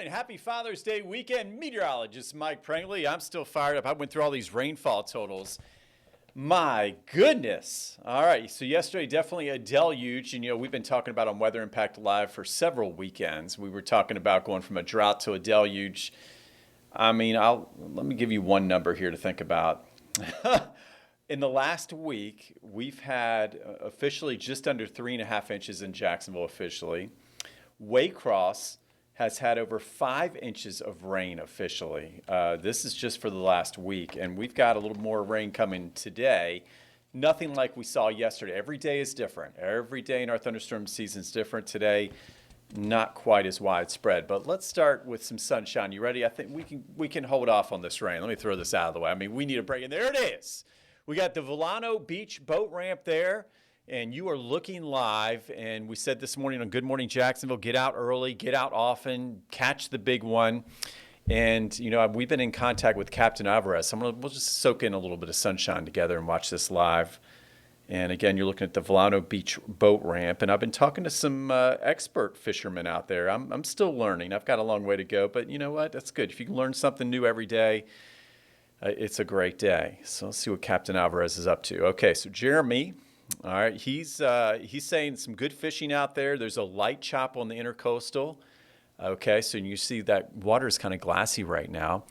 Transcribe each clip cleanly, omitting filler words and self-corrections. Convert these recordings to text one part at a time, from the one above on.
right, happy Father's Day weekend. Meteorologist Mike Prangley. I'm still fired up. I went through all these rainfall totals. My goodness. All right, so yesterday definitely a deluge. And, we've been talking about on Weather Impact Live for several weekends. We were talking about going from a drought to a deluge. Let me give you one number here to think about. In the last week, we've had officially just under 3.5 inches in Jacksonville officially. Waycross has had over 5 inches of rain officially. This is just for the last week, and we've got a little more rain coming today. Nothing like we saw yesterday. Every day is different. Every day in our thunderstorm season is different. Today, not quite as widespread. But let's start with some sunshine. You ready? I think we can hold off on this rain. Let me throw this out of the way. We need a break, and there it is. We got the Volano Beach boat ramp there. And you are looking live, and we said this morning on Good Morning Jacksonville, get out early, get out often, catch the big one. And, we've been in contact with Captain Alvarez. So we'll just soak in a little bit of sunshine together and watch this live. And again, you're looking at the Volano Beach boat ramp. And I've been talking to some expert fishermen out there. I'm still learning. I've got a long way to go. But you know what? That's good. If you can learn something new every day, it's a great day. So let's see what Captain Alvarez is up to. Okay, so Jeremy. All right, he's saying some good fishing out there. There's a light chop on the intercoastal. Okay, so you see that water is kind of glassy right now.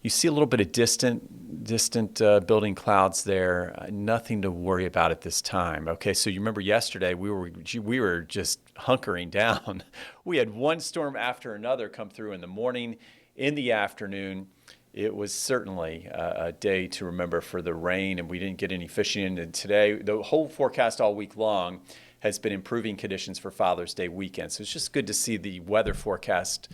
You see a little bit of distant building clouds there. Nothing to worry about at this time. Okay, so you remember yesterday we were just hunkering down. We had one storm after another come through in the morning, in the afternoon. It was certainly a day to remember for the rain, and we didn't get any fishing in. And today, the whole forecast all week long has been improving conditions for Father's Day weekend. So it's just good to see the weather forecast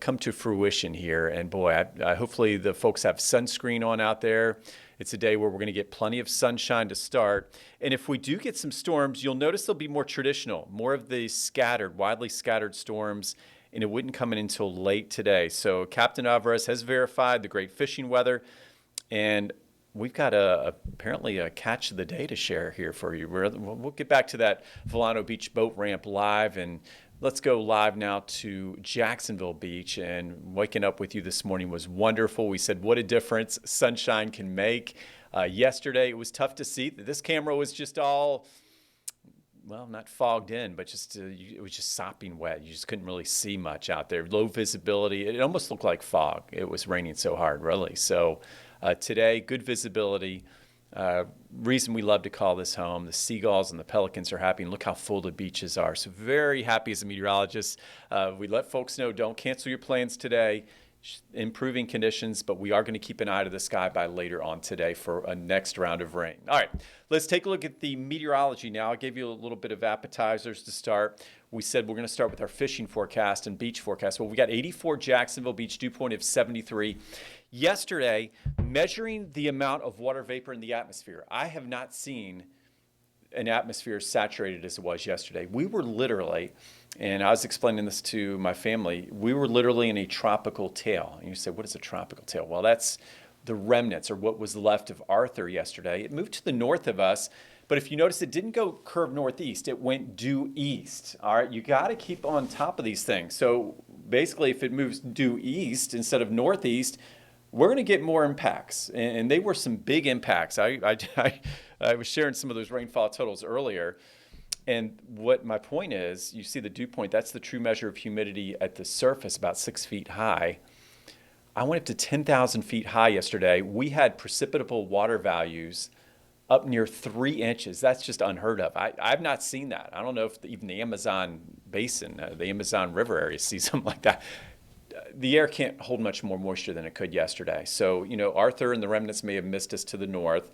come to fruition here. And boy, hopefully the folks have sunscreen on out there. It's a day where we're going to get plenty of sunshine to start. And if we do get some storms, you'll notice they'll be more traditional, more of the widely scattered storms. And it wouldn't come in until late today. So Captain Alvarez has verified the great fishing weather, and we've got apparently a catch of the day to share here for you. We'll get back to that Volano Beach boat ramp live, and let's go live now to Jacksonville Beach. And waking up with you this morning was wonderful. We said what a difference sunshine can make. Yesterday it was tough to see. This camera was just all... well, not fogged in, but it was just sopping wet. You just couldn't really see much out there. Low visibility. It almost looked like fog. It was raining so hard, really. So today, good visibility. Reason we love to call this home. The seagulls and the pelicans are happy, and look how full the beaches are. So very happy as a meteorologist. We let folks know, don't cancel your plans today. Improving conditions, but we are going to keep an eye to the sky by later on today for a next round of rain. All right, let's take a look at the meteorology now. I gave you a little bit of appetizers to start. We said we're going to start with our fishing forecast and beach forecast. Well, we got 84 Jacksonville Beach, dew point of 73. Yesterday, measuring the amount of water vapor in the atmosphere, I have not seen an atmosphere saturated as it was yesterday. We were literally, and I was explaining this to my family, we were literally in a tropical tail. And you say, what is a tropical tail? Well, that's the remnants, or what was left of Arthur yesterday. It moved to the north of us, but if you notice, it didn't go curve northeast. It went due east. All right, you got to keep on top of these things. So basically, if it moves due east instead of northeast, we're going to get more impacts, and they were some big impacts. I was sharing some of those rainfall totals earlier, and what my point is, you see the dew point, that's the true measure of humidity at the surface, about 6 feet high. I went up to 10,000 feet high yesterday. We had precipitable water values up near 3 inches. That's just unheard of. I've not seen that. I don't know if even the Amazon basin, the Amazon River area sees something like that. The air can't hold much more moisture than it could yesterday. So, Arthur and the remnants may have missed us to the north,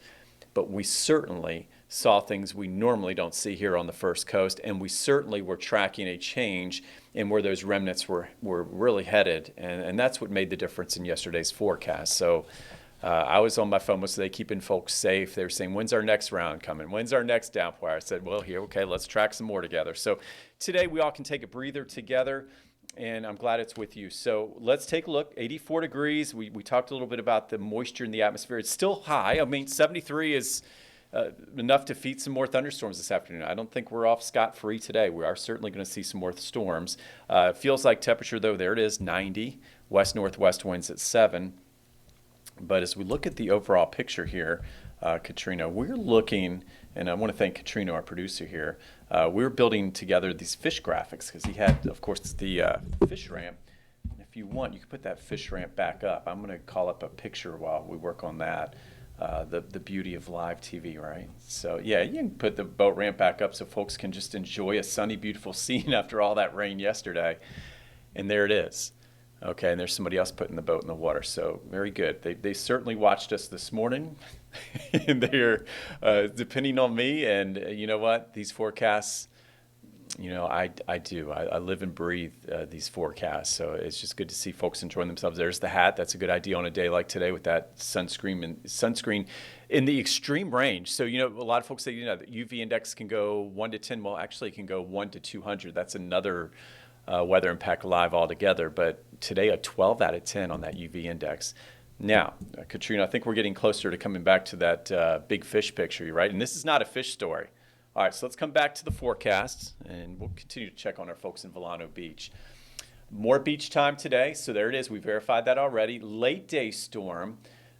but we certainly saw things we normally don't see here on the First Coast, and we certainly were tracking a change in where those remnants were really headed, and that's what made the difference in yesterday's forecast. So I was on my phone most of the day keeping folks safe. They were saying, when's our next round coming? When's our next downpour? I said, well, okay, let's track some more together. So today we all can take a breather together, and I'm glad it's with you. So let's take a look. 84 degrees. We talked a little bit about the moisture in the atmosphere. It's still high. 73 is enough to feed some more thunderstorms this afternoon. I don't think we're off scot-free today. We are certainly going to see some more storms. It feels like temperature, though, there it is, 90. West-northwest winds at 7. But as we look at the overall picture here, Katrina, we're looking, and I want to thank Katrina, our producer here. We're building together these fish graphics because he had, of course, the fish ramp. If you want, you can put that fish ramp back up. I'm going to call up a picture while we work on that. The beauty of live TV, right? So yeah, you can put the boat ramp back up so folks can just enjoy a sunny, beautiful scene after all that rain yesterday. And there it is. Okay, and there's somebody else putting the boat in the water. So very good. They certainly watched us this morning. And they're depending on me. And you know what? These forecasts, I do. I live and breathe these forecasts. So it's just good to see folks enjoying themselves. There's the hat. That's a good idea on a day like today with that sunscreen in the extreme range. So, a lot of folks say, the UV index can go 1 to 10. Well, actually, it can go 1 to 200. That's another weather impact live altogether. But today, a 12 out of 10 on that UV index. Now, Katrina, I think we're getting closer to coming back to that big fish picture, right? And this is not a fish story. All right, so let's come back to the forecasts, and we'll continue to check on our folks in Volano Beach. More beach time today, so there it is. We verified that already. Late day storm.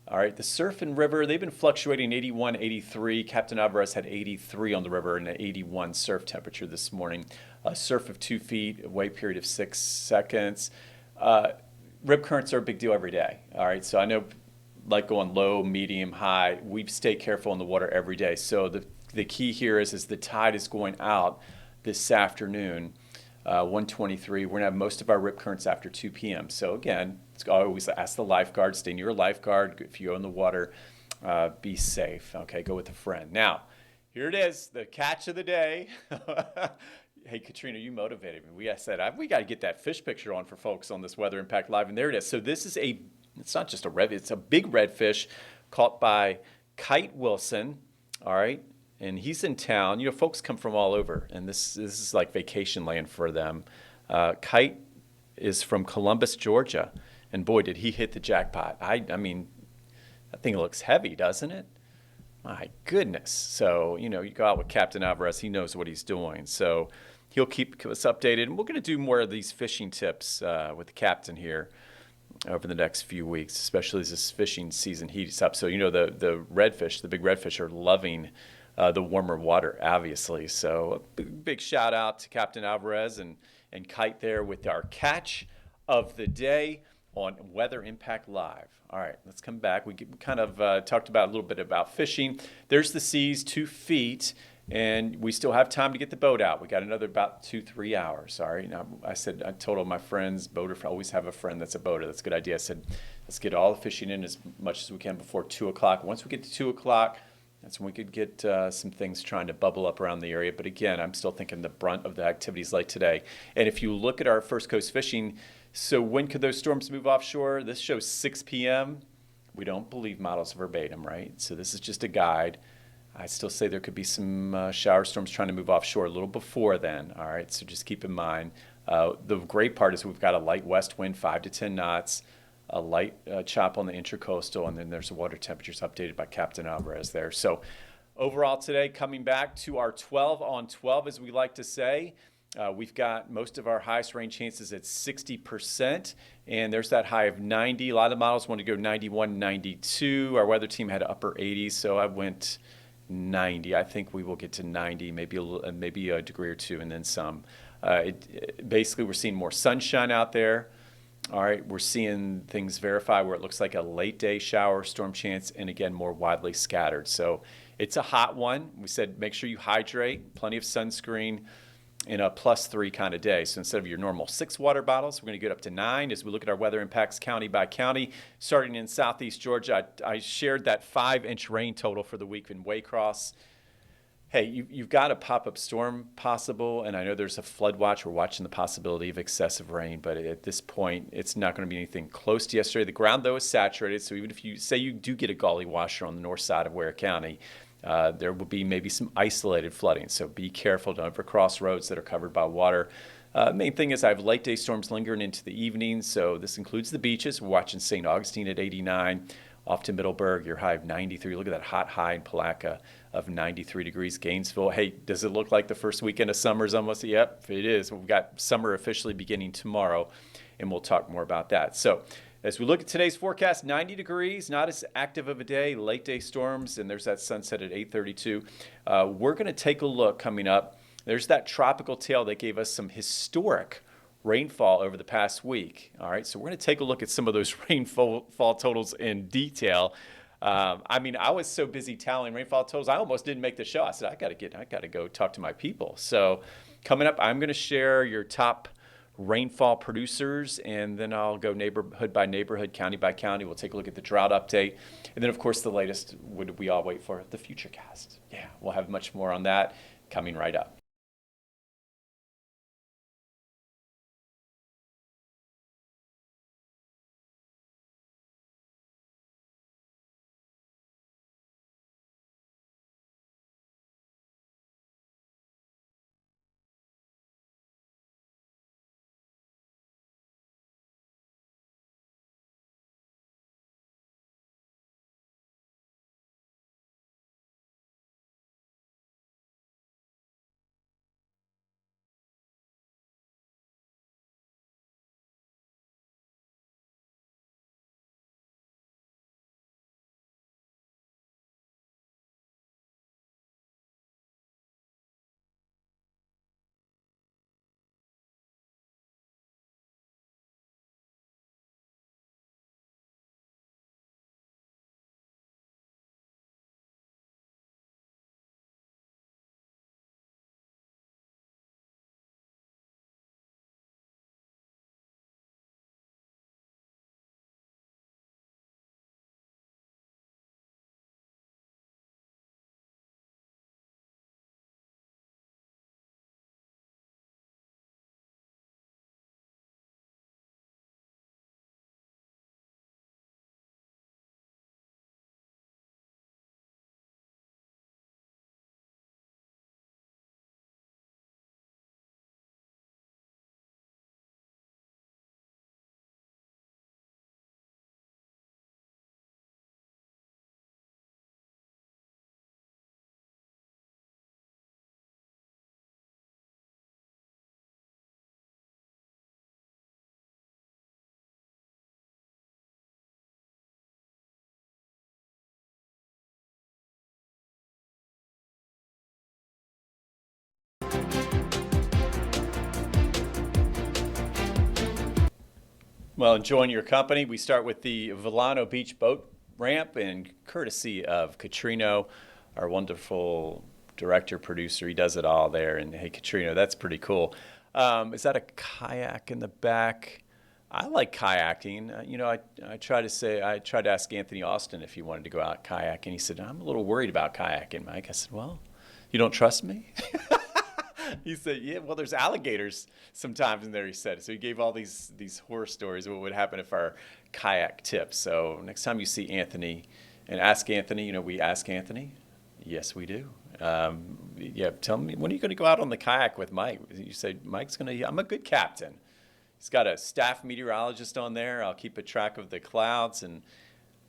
All right, the surf and river, they've been fluctuating 81, 83. Captain Alvarez had 83 on the river and an 81 surf temperature this morning. A surf of 2 feet, a wave period of 6 seconds. Rip currents are a big deal every day. All right, so I know like going low, medium, high, we stay careful in the water every day. So the key here is the tide is going out this afternoon, 1:23. We're going to have most of our rip currents after 2 p.m. So again, I always ask the lifeguard, stay near a lifeguard. If you go in the water, be safe. Okay, go with a friend. Now, here it is, the catch of the day. Hey, Katrina, you motivated me. We got to get that fish picture on for folks on this Weather Impact Live, and there it is. So this is it's not just it's a big redfish caught by Kite Wilson, all right? And he's in town. Folks come from all over, and this is like vacation land for them. Kite is from Columbus, Georgia, and boy, did he hit the jackpot. I mean, that thing looks heavy, doesn't it? My goodness. So, you go out with Captain Alvarez. He knows what he's doing. So he'll keep us updated. And we're going to do more of these fishing tips with the captain here over the next few weeks, especially as this fishing season heats up. So, the redfish, the big redfish are loving the warmer water, obviously. So a big shout out to Captain Alvarez and Kite there with our catch of the day on Weather Impact Live. All right, let's come back. We kind of talked about a little bit about fishing. There's the seas, 2 feet, and we still have time to get the boat out. We got another about 2-3 hours. Sorry. Now, I told all my friends, always have a friend that's a boater. That's a good idea. I said, let's get all the fishing in as much as we can before 2 o'clock. Once we get to 2 o'clock, that's when we could get some things trying to bubble up around the area. But again, I'm still thinking the brunt of the activities like today. And if you look at our First Coast fishing, so when could those storms move offshore? This shows 6 p.m. We don't believe models verbatim, right? So this is just a guide. I still say there could be some shower storms trying to move offshore a little before then, all right? So just keep in mind. The great part is we've got a light west wind, 5 to 10 knots, a light chop on the intracoastal, and then there's the water temperatures updated by Captain Alvarez there. So overall today, coming back to our 12 on 12, as we like to say, we've got most of our highest rain chances at 60%, and there's that high of 90. A lot of models want to go 91, 92. Our weather team had upper 80s, so I went 90. I think we will get to 90, maybe a degree or two, and then some. Basically, we're seeing more sunshine out there. All right, we're seeing things verify where it looks like a late day shower storm chance, and again, more widely scattered. So it's a hot one. We said make sure you hydrate, plenty of sunscreen in a +3 kind of day. So instead of your normal 6 water bottles, we're going to get up to 9 as we look at our weather impacts county by county. Starting in southeast Georgia, I shared that 5-inch rain total for the week in Waycross. Hey, you've got a pop-up storm possible, and I know there's a flood watch. We're watching the possibility of excessive rain, but at this point, it's not going to be anything close to yesterday. The ground, though, is saturated, so even if you say you do get a gully washer on the north side of Ware County, there will be maybe some isolated flooding, so be careful. Don't ever cross roads that are covered by water. Main thing is I have late-day storms lingering into the evening, so this includes the beaches. We're watching St. Augustine at 89. off to Middleburg, your high of 93. Look at that hot high in Palatka of 93 degrees. Gainesville, hey, does it look like the first weekend of summer is almost? Yep, it is. We've got summer officially beginning tomorrow, and we'll talk more about that. So as we look at today's forecast, 90 degrees, not as active of a day, late day storms, and there's that sunset at 8:32. We're going to take a look coming up. There's that tropical tail that gave us some historic rainfall over the past week. All right, so we're going to take a look at some of those rainfall totals in detail. I was so busy tallying rainfall totals, I almost didn't make the show. I said, I got to go talk to my people. So coming up, I'm going to share your top rainfall producers, and then I'll go neighborhood by neighborhood, county by county. We'll take a look at the drought update. And then, of course, the latest, would we all wait for, the Futurecast. Yeah, we'll have much more on that coming right up. Well, enjoying your company. We start with the Volano Beach boat ramp, and courtesy of Katrino, our wonderful director, producer. He does it all there. And hey, Katrino, that's pretty cool. Is that a kayak in the back? I like kayaking. I tried to ask Anthony Austin if he wanted to go out kayaking. He said, I'm a little worried about kayaking, Mike. I said, well, you don't trust me? He said, yeah, well, there's alligators sometimes in there, he said. So he gave all these horror stories of what would happen if our kayak tipped. So next time you see Anthony and ask Anthony, we ask Anthony. Yes, we do. Yeah, tell me, when are you going to go out on the kayak with Mike? You say, I'm a good captain. He's got a staff meteorologist on there. I'll keep a track of the clouds, and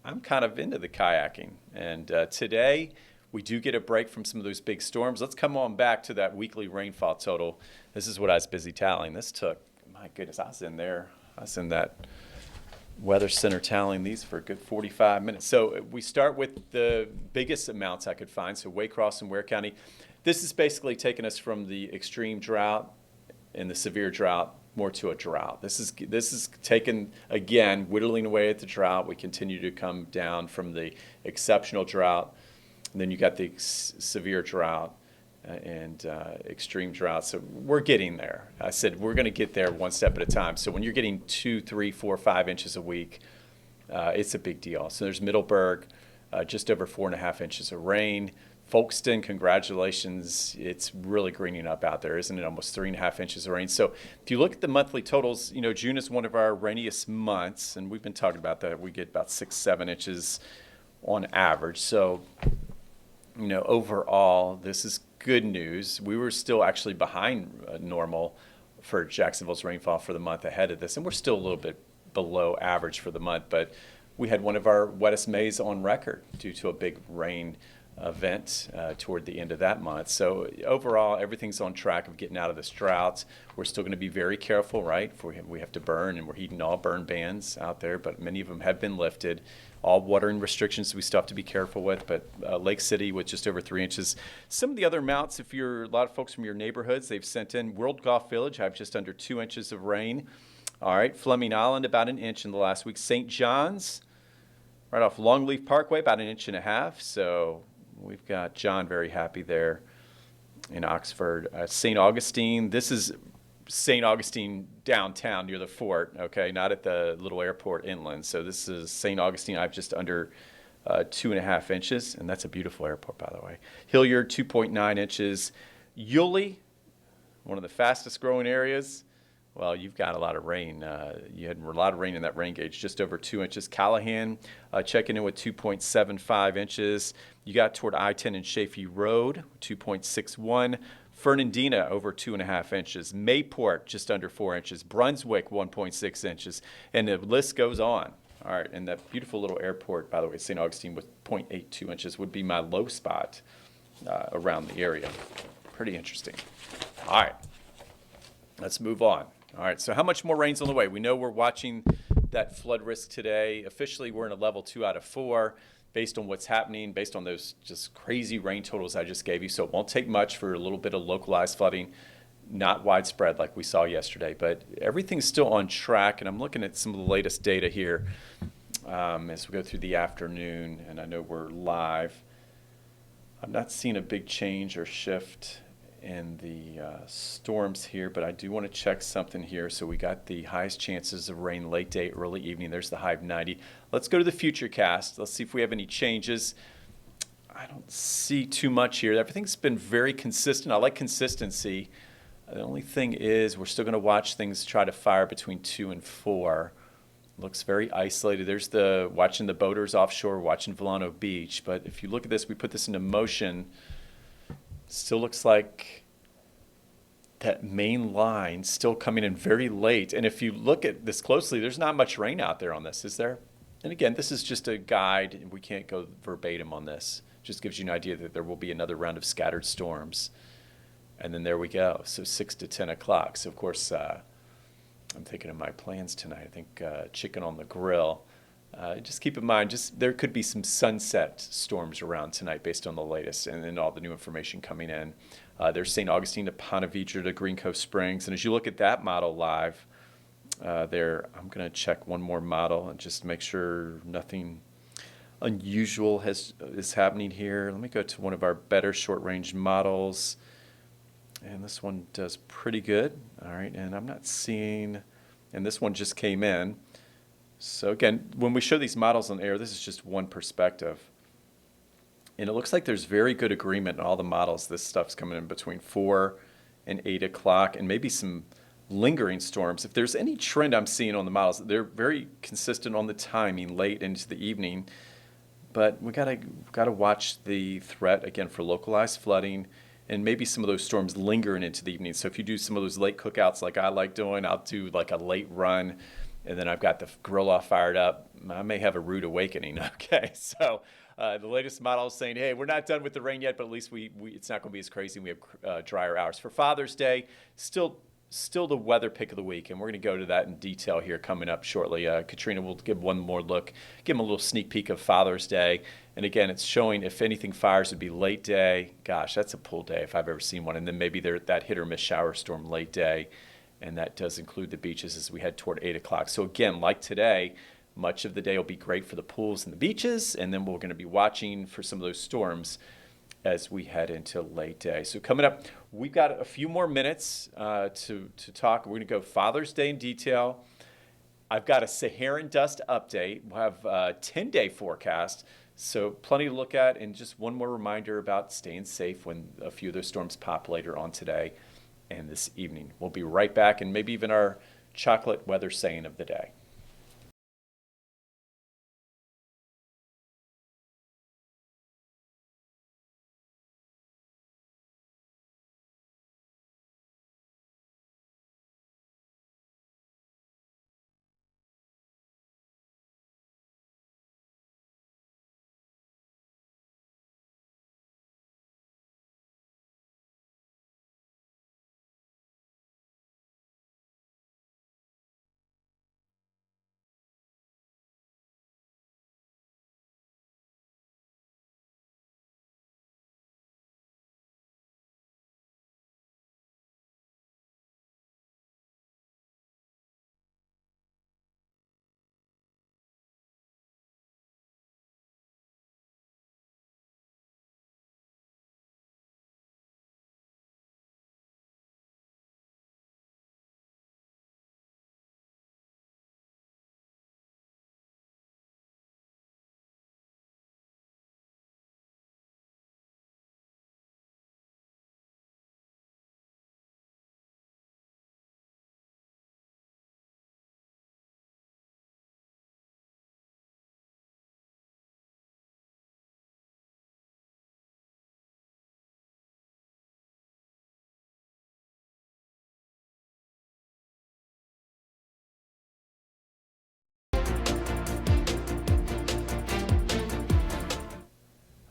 I'm kind of into the kayaking. And today, we do get a break from some of those big storms. Let's come on back to that weekly rainfall total. This is what I was busy tallying. This took, my goodness, I was in that weather center tallying these for a good 45 minutes. So we start with the biggest amounts I could find. So Waycross and Ware County. This is basically taking us from the extreme drought and the severe drought more to a drought. This is taken, again, whittling away at the drought. We continue to come down from the exceptional drought. And then you got the severe drought and extreme drought. So we're getting there. I said we're going to get there one step at a time. So when you're getting 2, 3, 4, 5 inches a week, it's a big deal. So there's Middleburg, just over 4.5 inches of rain. Folkston, congratulations. It's really greening up out there, isn't it? Almost 3.5 inches of rain. So if you look at the monthly totals, June is one of our rainiest months, and we've been talking about that. We get about 6, 7 inches on average. So overall, this is good news. We were still actually behind normal for Jacksonville's rainfall for the month ahead of this, and we're still a little bit below average for the month, but we had one of our wettest Mays on record due to a big rain event toward the end of that month. So overall, everything's on track of getting out of this drought. We're still going to be very careful, right? If we have to burn, and we're heeding all burn bans out there, but many of them have been lifted. All watering restrictions we still have to be careful with, but Lake City with just over 3 inches. Some of the other amounts, if you're a lot of folks from your neighborhoods, they've sent in. World Golf Village, I have just under 2 inches of rain. All right, Fleming Island, about an inch in the last week. St. John's, right off Longleaf Parkway, about an inch and a half. So we've got John very happy there in Oxford. St. Augustine, this is St. Augustine downtown near the fort, okay, not at the little airport inland. So this is St. Augustine. I have just under 2.5 inches, and that's a beautiful airport, by the way. Hilliard, 2.9 inches. Yulee, one of the fastest growing areas. Well, you've got a lot of rain. You had a lot of rain in that rain gauge, just over 2 inches. Callahan checking in with 2.75 inches. You got toward I-10 and Chaffee Road, 2.61. Fernandina, over 2.5 inches. Mayport, just under 4 inches. Brunswick, 1.6 inches. And the list goes on. All right, and that beautiful little airport, by the way, St. Augustine with 0.82 inches would be my low spot around the area. Pretty interesting. All right, let's move on. All right, so how much more rain's on the way? We know we're watching that flood risk today. Officially, we're in a level 2 out of 4 based on what's happening, based on those just crazy rain totals I just gave you. So it won't take much for a little bit of localized flooding, not widespread like we saw yesterday. But everything's still on track, and I'm looking at some of the latest data here as we go through the afternoon, and I know we're live. I'm not seeing a big change or shift in the storms here, but I do want to check something here. So we got the highest chances of rain late day, early evening. There's the high of 90. Let's go to the future cast. Let's see if we have any changes. I don't see too much here. Everything's been very consistent. I like consistency. The only thing is we're still going to watch things try to fire between 2 and 4. Looks very isolated. There's the watching the boaters offshore, watching Volano Beach. But if you look at this, we put this into motion. Still looks like that main line still coming in very late. And if you look at this closely, there's not much rain out there on this, is there? And again, this is just a guide, and we can't go verbatim on this. Just gives you an idea that there will be another round of scattered storms. And then there we go. So 6 to 10 o'clock. So, of course, I'm thinking of my plans tonight. I think chicken on the grill. Just keep in mind, there could be some sunset storms around tonight based on the latest and all the new information coming in. There's St. Augustine to Ponte Vedra to Green Cove Springs. And as you look at that model live there, I'm going to check one more model and just make sure nothing unusual is happening here. Let me go to one of our better short-range models. And this one does pretty good. All right, and I'm not seeing, and this one just came in. So again, when we show these models on air, this is just one perspective. And it looks like there's very good agreement in all the models. This stuff's coming in between 4 and 8 o'clock, and maybe some lingering storms. If there's any trend I'm seeing on the models, they're very consistent on the timing, late into the evening. But we gotta watch the threat again for localized flooding, and maybe some of those storms lingering into the evening. So if you do some of those late cookouts like I like doing, I'll do like a late run, and then I've got the grill all fired up. I may have a rude awakening, okay? So the latest model is saying, hey, we're not done with the rain yet, but at least it's not going to be as crazy. We have drier hours. For Father's Day, still the weather pick of the week, and we're going to go to that in detail here coming up shortly. Katrina will give one more look, give them a little sneak peek of Father's Day. And again, it's showing if anything fires would be late day. Gosh, that's a pull day if I've ever seen one. And then maybe that hit or miss shower storm late day. And that does include the beaches as we head toward 8 o'clock. So again, like today, much of the day will be great for the pools and the beaches. And then we're going to be watching for some of those storms as we head into late day. So coming up, we've got a few more minutes to talk. We're going to go Father's Day in detail. I've got a Saharan dust update. We'll have a 10-day forecast. So plenty to look at. And just one more reminder about staying safe when a few of those storms pop later on today and this evening. We'll be right back, and maybe even our chocolate weather saying of the day.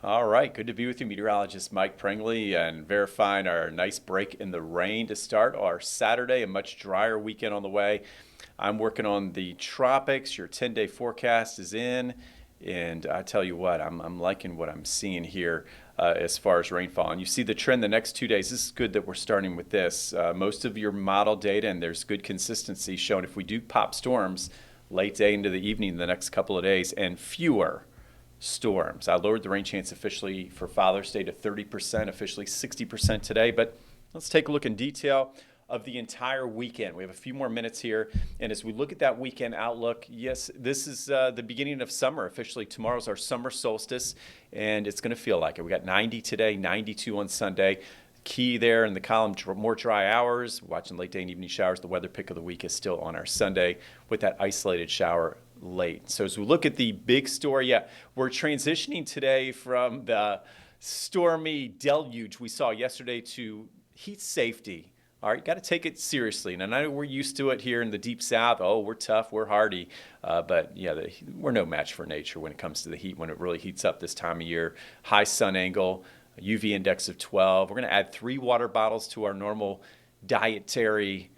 All right, good to be with you, meteorologist Mike Prengley, and verifying our nice break in the rain to start our Saturday, a much drier weekend on the way. I'm working on the tropics. Your 10-day forecast is in, and I tell you what, I'm liking what I'm seeing here as far as rainfall. And you see the trend the next 2 days. This is good that we're starting with this. Most of your model data, and there's good consistency showing if we do pop storms late day into the evening the next couple of days, and fewer storms. I lowered the rain chance officially for Father's Day to 30%, officially 60% today. But let's take a look in detail of the entire weekend. We have a few more minutes here. And as we look at that weekend outlook, yes, this is the beginning of summer. Officially, tomorrow's our summer solstice, and it's going to feel like it. We got 90 today, 92 on Sunday. Key there in the column, more dry hours, watching late day and evening showers. The weather pick of the week is still on our Sunday with that isolated shower late. So as we look at the big story, we're transitioning today from the stormy deluge we saw yesterday to heat safety. All right, got to take it seriously. And I know we're used to it here in the deep south. Oh, we're tough, we're hardy. But yeah, we're no match for nature when it comes to the heat, when it really heats up this time of year. High sun angle, UV index of 12. We're going to add 3 water bottles to our normal dietary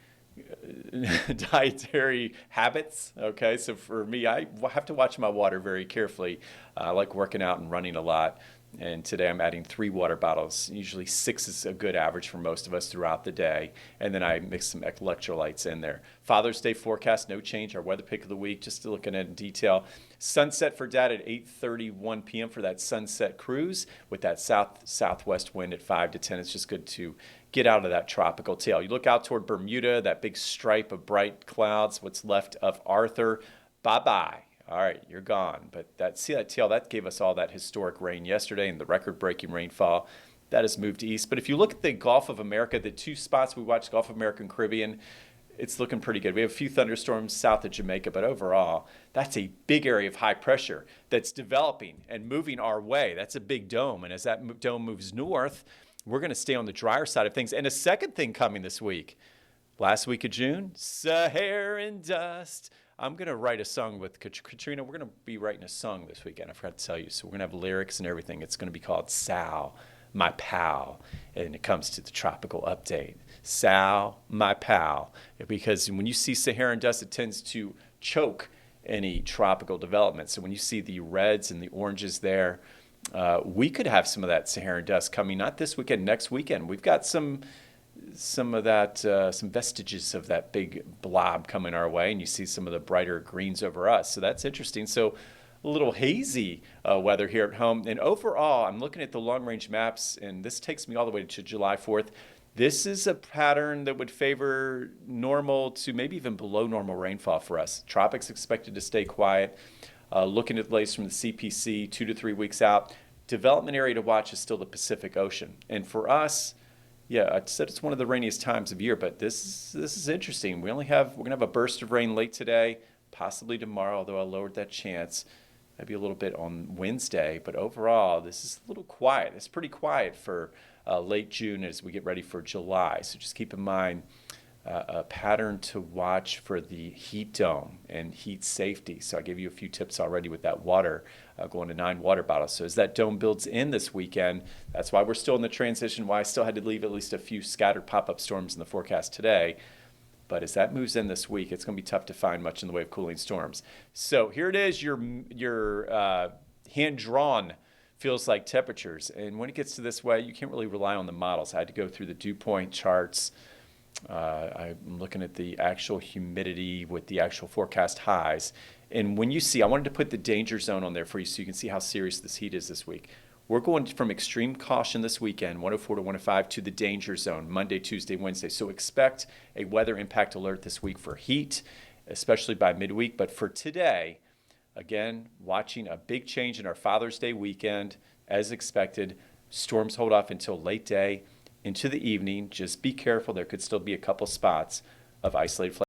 habits. Okay, so for me, I have to watch my water very carefully. I like working out and running a lot, and today I'm adding 3 water bottles. Usually 6 is a good average for most of us throughout the day, and then I mix some electrolytes in there. Father's Day forecast, no change. Our weather pick of the week, just looking at in detail. Sunset for Dad at 8:31 p.m. for that sunset cruise with that southwest wind at 5 to 10. It's just good to get out of that tropical tail. You look out toward Bermuda, that big stripe of bright clouds, what's left of Arthur, bye-bye. All right, you're gone. But that tail, that gave us all that historic rain yesterday and the record-breaking rainfall. That has moved east. But if you look at the Gulf of America, the 2 spots we watched, Gulf of America and Caribbean, it's looking pretty good. We have a few thunderstorms south of Jamaica, but overall, that's a big area of high pressure that's developing and moving our way. That's a big dome. And as that dome moves north, we're going to stay on the drier side of things. And a second thing coming this week, last week of June, Saharan dust. I'm going to write a song with Katrina. We're going to be writing a song this weekend. I forgot to tell you. So we're going to have lyrics and everything. It's going to be called Sal, My Pal. And it comes to the tropical update. Sal, My Pal. Because when you see Saharan dust, it tends to choke any tropical development. So when you see the reds and the oranges there, we could have some of that Saharan dust coming, not this weekend, next weekend. We've got some of that, some vestiges of that big blob coming our way, and you see some of the brighter greens over us. So that's interesting. So a little hazy weather here at home. And overall, I'm looking at the long-range maps, and this takes me all the way to July 4th. This is a pattern that would favor normal to maybe even below normal rainfall for us. Tropics expected to stay quiet. Looking at the latest from the CPC, 2 to 3 weeks out, development area to watch is still the Pacific Ocean. And for us, I said it's one of the rainiest times of year, but this is interesting. We're going to have a burst of rain late today, possibly tomorrow, although I lowered that chance. Maybe a little bit on Wednesday, but overall, this is a little quiet. It's pretty quiet for late June as we get ready for July. So just keep in mind a pattern to watch for the heat dome and heat safety. So I gave you a few tips already with that water, going to 9 water bottles. So as that dome builds in this weekend, that's why we're still in the transition, why I still had to leave at least a few scattered pop-up storms in the forecast today. But as that moves in this week, it's going to be tough to find much in the way of cooling storms. So here it is, your hand-drawn feels like temperatures. And when it gets to this way, you can't really rely on the models. I had to go through the dew point charts. I'm looking at the actual humidity with the actual forecast highs. And when you see, I wanted to put the danger zone on there for you so you can see how serious this heat is this week. We're going from extreme caution this weekend, 104 to 105, to the danger zone, Monday, Tuesday, Wednesday. So expect a weather impact alert this week for heat, especially by midweek. But for today, again, watching a big change in our Father's Day weekend, as expected. Storms hold off until late day into the evening. Just be careful. There could still be a couple spots of isolated